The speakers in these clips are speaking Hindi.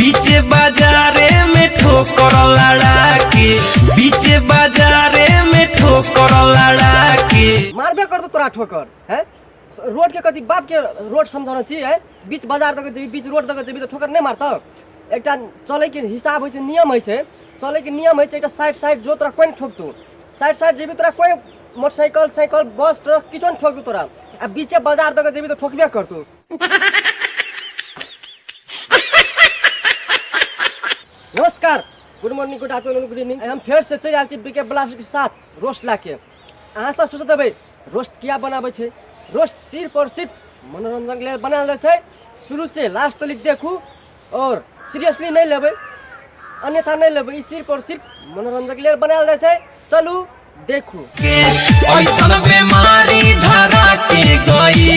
बीच बाजारे में ठोकर लड़ा के, बीच बाजारे में ठोकर लड़ा के। मारबे कर दो तोरा ठोकर है। रोड के कति बाप के रोड समझाना चाहिए है। बीच बाजार तक जेबी, बीच रोड तक जेबी तो ठोकर नहीं मारता। एकटा चले के हिसाब होय छै, नियम होय छै, चले के नियम होय छै। एकटा साइड साइड जो तोरा कोन ठोकतू, साइड साइड जेबी तोरा कोई मोटरसाइकिल साइकिल बस ट्रक किछो न ठोकतू तोरा। आ बीचे बाजार तक जेबी तो ठोकबे करतू। नमस्कार, good morning, good afternoon, good evening. हम फिर से चल आल छी बीके ब्लास्ट के साथ रोस्ट लाके। अहाँ सब सोचत हेबै रोस्ट किया बनाबै छै। रोस्ट सिर्फ और सिर्फ मनोरंजन के लिए बनाल जाय छै। शुरू से लास्ट तक देखू और सीरियसली नहीं लेबै, अन्यथा नहीं लेबै। सिर्फ और सिर्फ मनोरंजन के लिए बनाल जाय छै। चलू देखू। ऐसन बीमारी धरा के गई,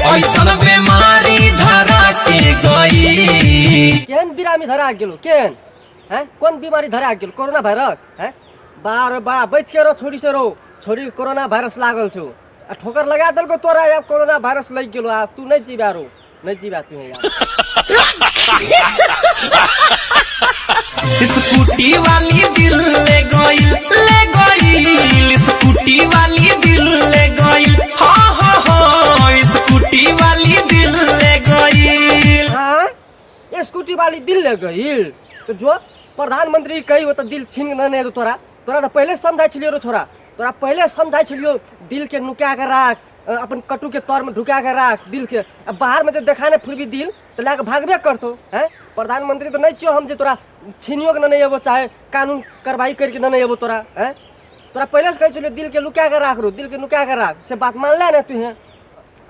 ऐसन बीमारी धरा के गई। केहन बिरामी धरा गेलो, केहन हैं? कौन बीमारी धरा गेलो? कोरोना वायरस है। बार बार बच के रहो, छोड़ी से रहो। छोड़ी कोरोना वायरस लागल छौ, आ ठोकर लगा दल को तोरा। अब कोरोना वायरस लग गेलो, आ तू नहीं जीवा रो, नहीं जीवा तू है यार। स्कूटी वाली दिल ले गई, ले गई। स्कूटी वाली दिल ले गई, हाँ हाँ हाँ। स्कूटी वाली दिल ले गई। हाँ, ये स्कूटी वाली दिल ले गई तो जो प्रधानमंत्री कही हो तो दिल छीन नहीं तो तोरा। तोरा तो पहले समझाई छलियो रो छोरा, तोरा पहले समझाई छलियो दिल के नुका के राख, अपन कटु के तौर में ढुका के राख दिल के। अब बाहर में जो देखाने फिर भी दिल तो लाके भागबे करतो है। प्रधानमंत्री तो नहीं चाहिए हम जे तोरा छीनियो के नहीं एबो, चाहे कानून कार्रवाई करके नहीं एबो तोरा है। तोरा पहले से कही छलियो दिल के लुका के राख रो, दिल के नुका के राख। से बात मान ले ना तू है।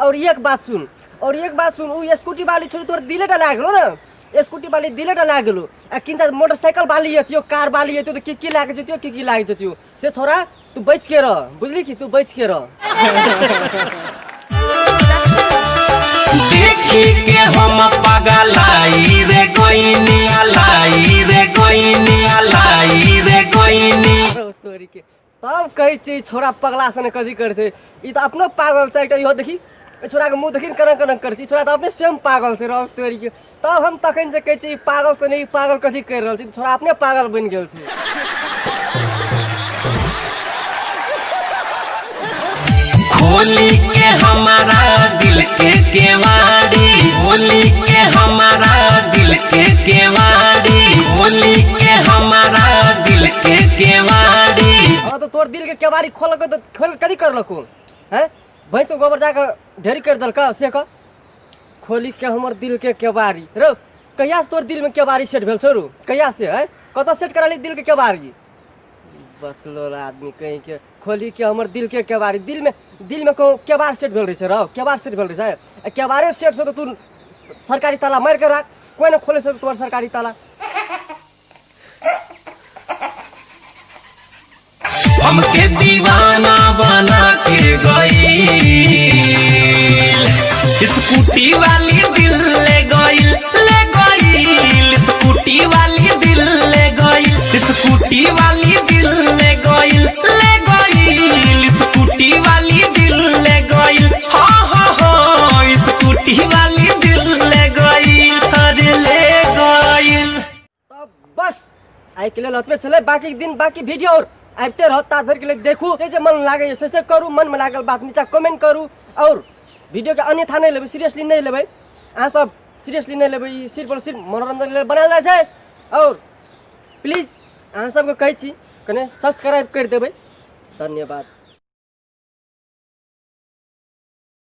और एक बात सुन, और एक बात सुन, उ स्कूटी वाली छोड़ी तोर दिले डला गेलो ना। स्कूटी वाली दिले डला गेलो। आ किंचा मोटरसाइकिल वाली एतियो, कार वाली एतियो तो की लागे जतियो, की लागे जतियो। से छोरा तू बच के रह, बुझली कि तू बच के रह। देखी के हम पगलाई रे गोइनी, लाई रे गोइनी, लाई रे गोइनी। तोरी के तब कही छी छोरा पगला सने कथी करे छै। ई त अपनो पागल छै। एकटा इहो देखी छोरा के मुंह देखी कनक कनक करे छी। छोरा त अपने स्वयं पागल छै। रह तोरी के तब हम तखन से कहै छी पागल से नहीं, पागल कथी कर रहल छी। छोरा अपने पागल बन गेल छै। खोली के हमारा दिल के केवाड़ी, खोली के हमारा दिल के केवाड़ी, खोली के हमारा दिल के केवाड़ी। हां तो तोर दिल के केवाड़ी खोल के तो खोल कथी करलको हैं? भैंस को गोबर जाके ढेरी कर दलका से का खोली के हमर दिल के केवाड़ी। रो कहिया से तोर दिल में केवाड़ी सेट भेल छौ रो? कहिया से है? कत सेट कराली दिल के केवाड़ी? बकलोल आदमी कहीं के खोली के हमर दिल के केवाड़ी। दिल में को केवाड़ सेट भेल रही छै। रहो केवाड़ सेट भेल रही छै। केवाड़े सेट से तो तू सरकारी ताला मार के राख, कोई ना खोले से तोर सरकारी ताला। हमके दीवाना बना के गई, स्कूटी वाली दिल ले गई, ले गई। स्कूटी वाली दिल ले गई, स्कूटी वाली दिल ले गई, ले गई। स्कूटी वाली दिल ले गई, हाँ हाँ हाँ। स्कूटी वाली दिल ले गई, अरे ले गई। तब बस आई के लिए हतमे चले। बाकी दिन बाकी वीडियो और आते रहो ताधर के लिए देखू। जे मन लागे से करू, मन में लागल बात नीचा कमेंट करू। और वीडियो के अन्यथा नहीं लेबै, सीरियसली नहीं लेबै। अहाँ सब सीरियसली नहीं लेबै। सिर्फ और सिर्फ मनोरंजन के लिए बनाल जाय छै। और प्लीज अहाँ सबके कहै छी कने सब्सक्राइब कर देबै। धन्यवाद।